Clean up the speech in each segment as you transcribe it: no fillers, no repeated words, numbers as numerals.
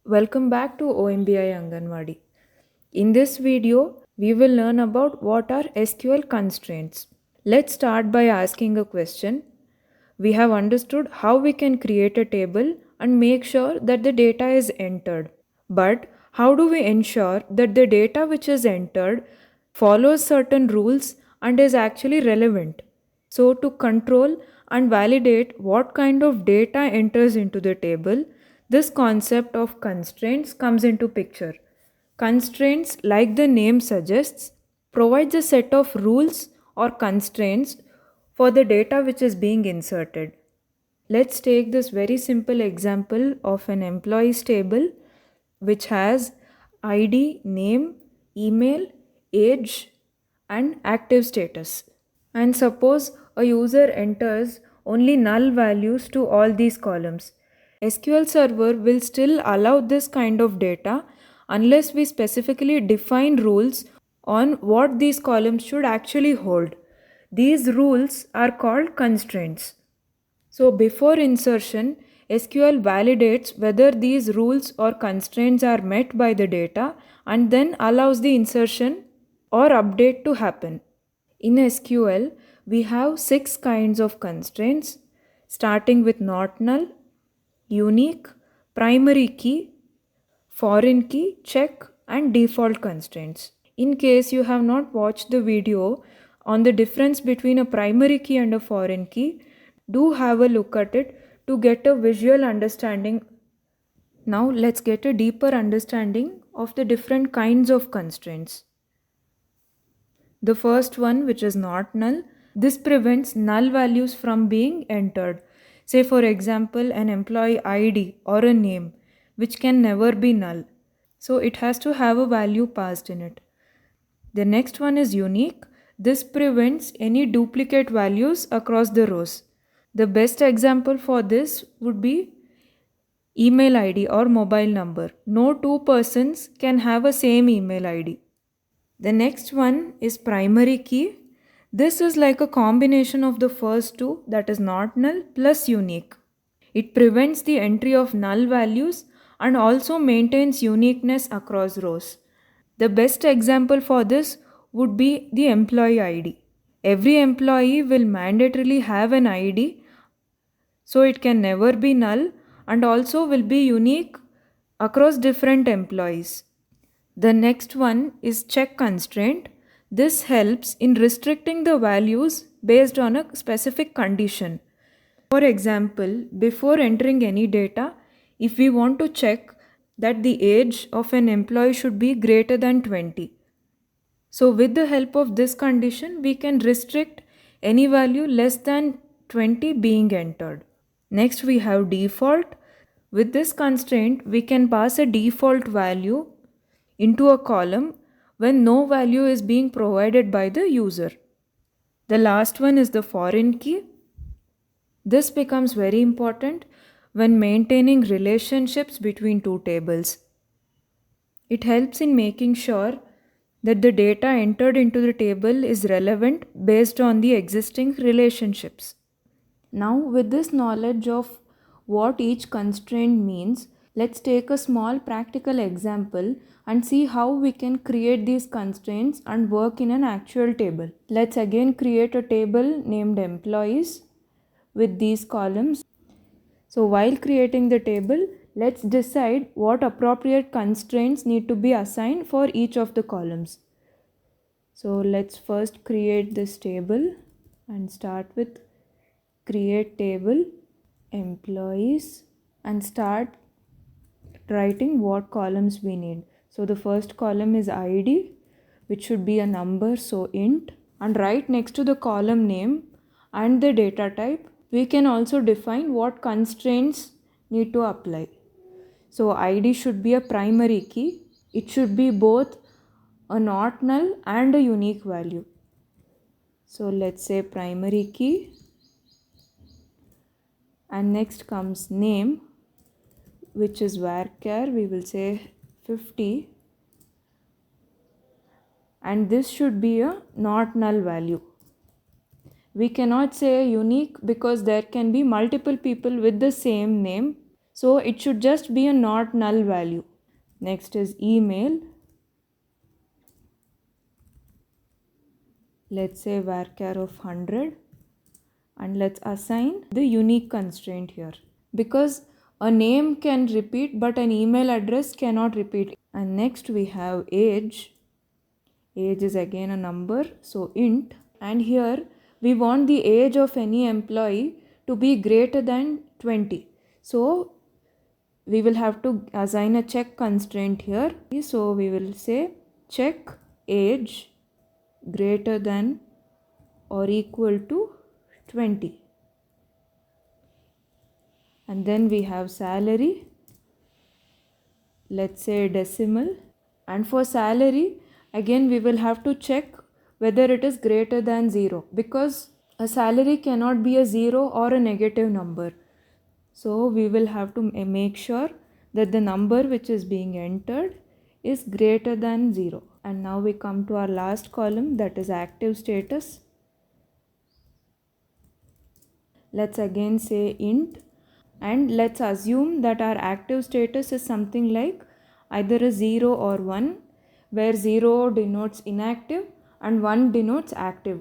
Welcome back to OMBI Anganwadi. In this video, we will learn about what are SQL constraints. Let's start by asking a question. We have understood how we can create a table and make sure that the data is entered. But how do we ensure that the data which is entered follows certain rules and is actually relevant? So, to control and validate what kind of data enters into the table, this concept of constraints comes into picture. Constraints, like the name suggests, provides a set of rules or constraints for the data which is being inserted. Let's take this very simple example of an employees table which has ID, name, email, age, and active status. And suppose a user enters only null values to all these columns. SQL Server will still allow this kind of data unless we specifically define rules on what these columns should actually hold. These rules are called constraints. So before insertion, SQL validates whether these rules or constraints are met by the data and then allows the insertion or update to happen. In SQL, we have 6 kinds of constraints, starting with not null, unique, primary key, foreign key, check, and default constraints. In case you have not watched the video on the difference between a primary key and a foreign key, do have a look at it to get a visual understanding. Now let's get a deeper understanding of the different kinds of constraints. The first one, which is not null, this prevents null values from being entered. Say for example, an employee ID or a name, which can never be null. So it has to have a value passed in it. The next one is unique. This prevents any duplicate values across the rows. The best example for this would be email ID or mobile number. No two persons can have a same email ID. The next one is primary key. This is like a combination of the first two, that is not null plus unique. It prevents the entry of null values and also maintains uniqueness across rows. The best example for this would be the employee ID. Every employee will mandatorily have an ID, so it can never be null and also will be unique across different employees. The next one is check constraint. This helps in restricting the values based on a specific condition. For example, before entering any data, if we want to check that the age of an employee should be greater than 20. So with the help of this condition, we can restrict any value less than 20 being entered. Next we have default. With this constraint, we can pass a default value into a column when no value is being provided by the user. The last one is the foreign key. This becomes very important when maintaining relationships between two tables. It helps in making sure that the data entered into the table is relevant based on the existing relationships. Now, with this knowledge of what each constraint means, let's take a small practical example and see how we can create these constraints and work in an actual table. Let's again create a table named employees with these columns. So while creating the table, let's decide what appropriate constraints need to be assigned for each of the columns. So let's first create this table and start with create table employees and start writing what columns we need. So the first column is ID, which should be a number, so int, and right next to the column name and the data type, we can also define what constraints need to apply. So ID should be a primary key. It should be both a not null and a unique value. So let's say primary key, and next comes name, which is varchar, we will say 50, and this should be a not null value. We cannot say unique because there can be multiple people with the same name. So it should just be a not null value. Next is email. Let's say varchar of 100, and let's assign the unique constraint here, because a name can repeat but an email address cannot repeat. And next we have age. Age is again a number, so int, and here we want the age of any employee to be greater than 20. So we will have to assign a check constraint here. So we will say check age greater than or equal to 20. And then we have salary, let's say decimal, and for salary again we will have to check whether it is greater than 0, because a salary cannot be a 0 or a negative number. So we will have to make sure that the number which is being entered is greater than 0. And now we come to our last column, that is active status. Let's again say int, and let's assume that our active status is something like either a 0 or 1, where 0 denotes inactive and 1 denotes active.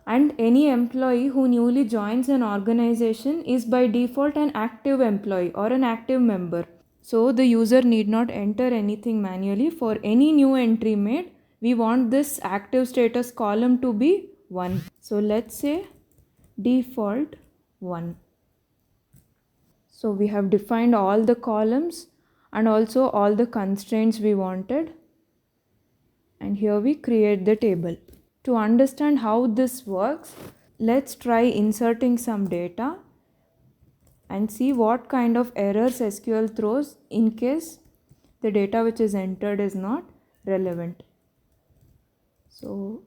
And any employee who newly joins an organization is by default an active employee or an active member. So the user need not enter anything manually. For any new entry made, we want this active status column to be 1. So let's say default 1. So we have defined all the columns and also all the constraints we wanted. And here we create the table. To understand how this works, let's try inserting some data and see what kind of errors SQL throws in case the data which is entered is not relevant. So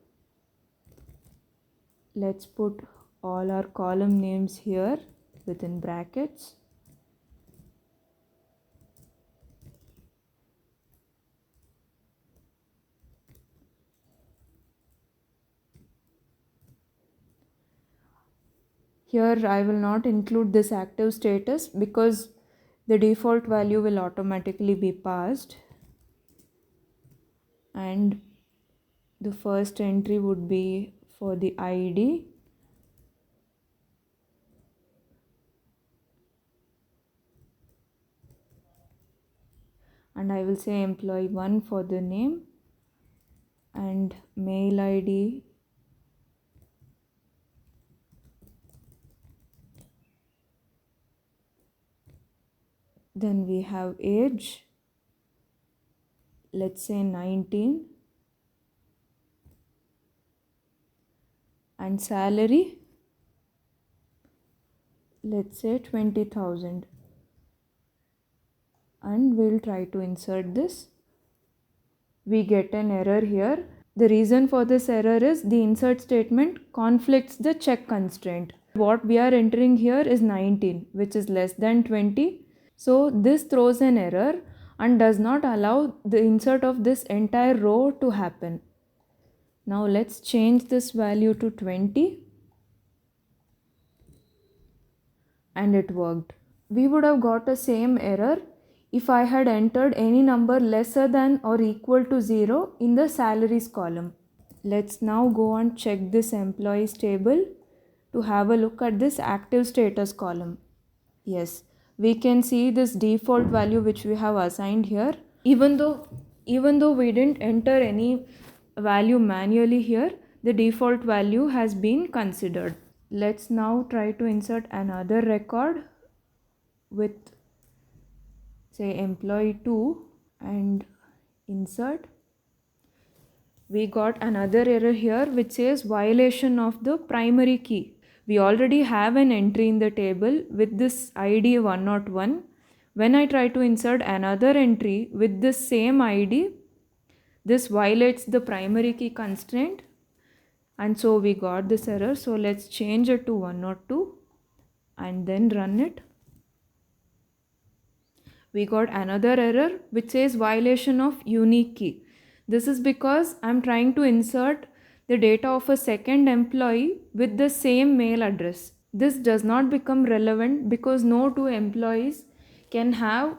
let's put all our column names here within brackets. Here I will not include this active status because the default value will automatically be passed, and the first entry would be for the ID, and I will say employee 1 for the name, and mail ID then we have age, let's say 19, and salary, let's say 20,000, and we'll try to insert this. We get an error here. The reason for this error is the insert statement conflicts the check constraint. What we are entering here is 19, which is less than 20. So this throws an error and does not allow the insert of this entire row to happen. Now let's change this value to 20, and it worked. We would have got a same error if I had entered any number lesser than or equal to 0 in the salaries column. Let's now go and check this employees table to have a look at this active status column. Yes, we can see this default value which we have assigned here. Even though we didn't enter any value manually here, the default value has been considered. Let's now try to insert another record with say employee 2 and insert. We got another error here which says violation of the primary key. We already have an entry in the table with this ID 101. When I try to insert another entry with this same ID, this violates the primary key constraint, and so we got this error. So let's change it to 102 and then run it. We got another error which says violation of unique key. This is because I'm trying to insert the data of a second employee with the same mail address. This does not become relevant because no two employees can have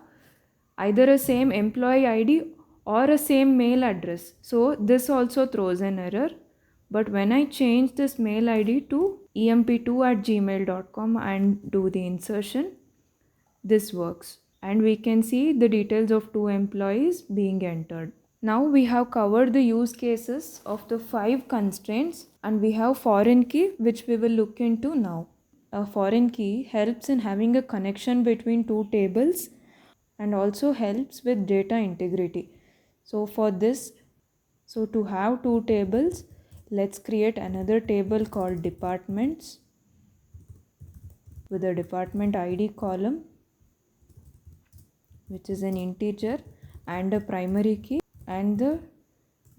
either a same employee ID or a same mail address. So this also throws an error. But when I change this mail ID to emp2@gmail.com and do the insertion, this works. And we can see the details of 2 employees being entered. Now we have covered the use cases of the 5 constraints, and we have foreign key, which we will look into now. A foreign key helps in having a connection between 2 tables and also helps with data integrity. So to have 2 tables, let's create another table called departments with a department ID column, which is an integer, and a primary key and the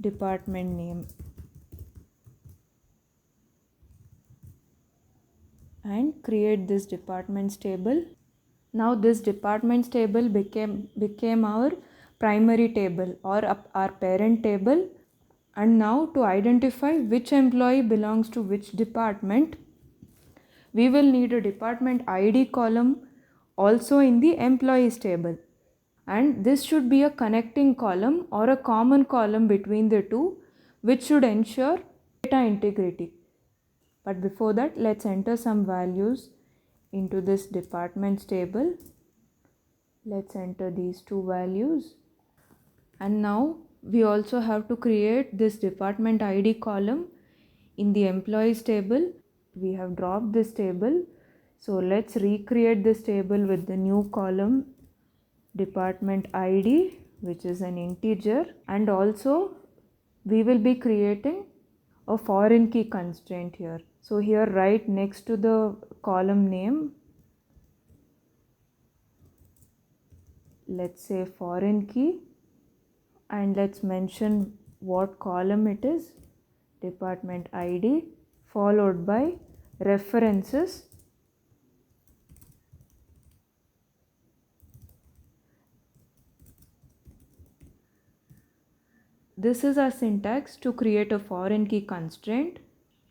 department name, and create this departments table. Now this departments table became our primary table or our parent table. And now to identify which employee belongs to which department, we will need a department ID column also in the employees table. And this should be a connecting column or a common column between the two, which should ensure data integrity. But before that, let's enter some values into this departments table. Let's enter these 2 values. And now we also have to create this department ID column in the employees table. We have dropped this table. So let's recreate this table with the new column department ID, which is an integer. And also we will be creating a foreign key constraint here. So here right next to the column name, let's say foreign key, and let's mention what column it is, department ID, followed by references. This is our syntax to create a foreign key constraint.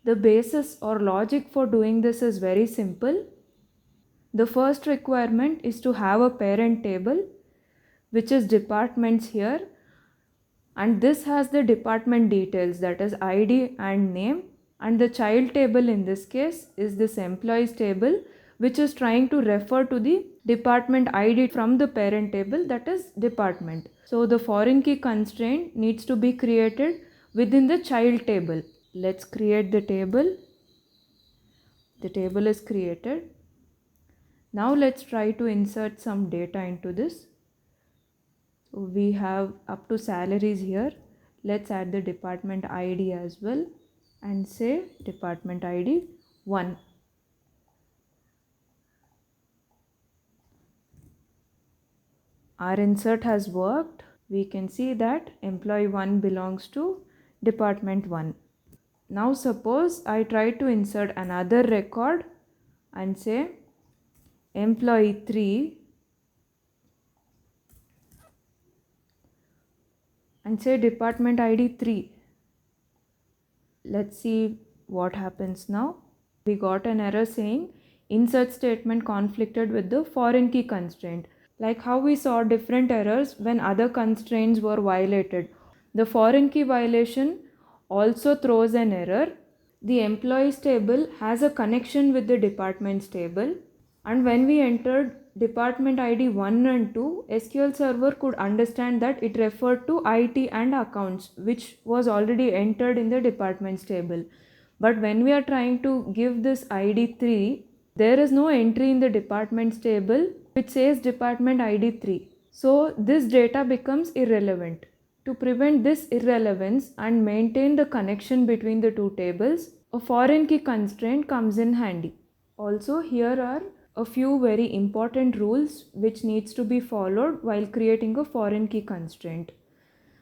The basis or logic for doing this is very simple. The first requirement is to have a parent table, which is departments here, and this has the department details, that is ID and name, and the child table in this case is this employees table, which is trying to refer to the department ID from the parent table, that is department. So the foreign key constraint needs to be created within the child table. Let's create the table. The table is created. Now let's try to insert some data into this. So we have up to salaries here. Let's add the department ID as well and say department ID 1. Our insert has worked. We can see that employee 1 belongs to department 1. Now suppose I try to insert another record and say employee 3 and say department ID 3. Let's see what happens now. We got an error saying insert statement conflicted with the foreign key constraint. Like how we saw different errors when other constraints were violated. The foreign key violation also throws an error. The employees table has a connection with the departments table, and when we entered department ID 1 and 2, SQL Server could understand that it referred to IT and accounts, which was already entered in the departments table. But when we are trying to give this ID 3, there is no entry in the departments table which says department ID 3. So this data becomes irrelevant. To prevent this irrelevance and maintain the connection between the 2 tables, a foreign key constraint comes in handy. Also, here are a few very important rules which needs to be followed while creating a foreign key constraint.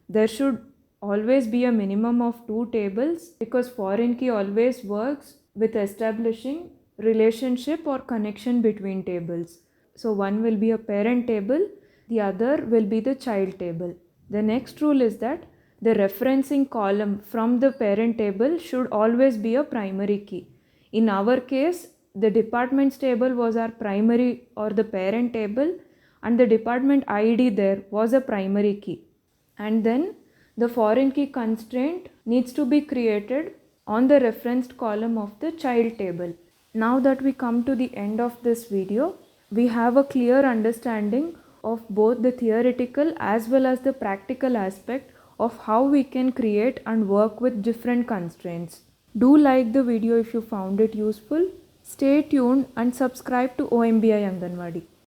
There should always be a minimum of 2 tables because foreign key always works with establishing relationship or connection between tables. So one will be a parent table, the other will be the child table. The next rule is that the referencing column from the parent table should always be a primary key. In our case, the departments table was our primary or the parent table, and the department ID there was a primary key. And then the foreign key constraint needs to be created on the referenced column of the child table. Now that we come to the end of this video, we have a clear understanding of both the theoretical as well as the practical aspect of how we can create and work with different constraints. Do like the video if you found it useful. Stay tuned and subscribe to OMBI Anganwadi.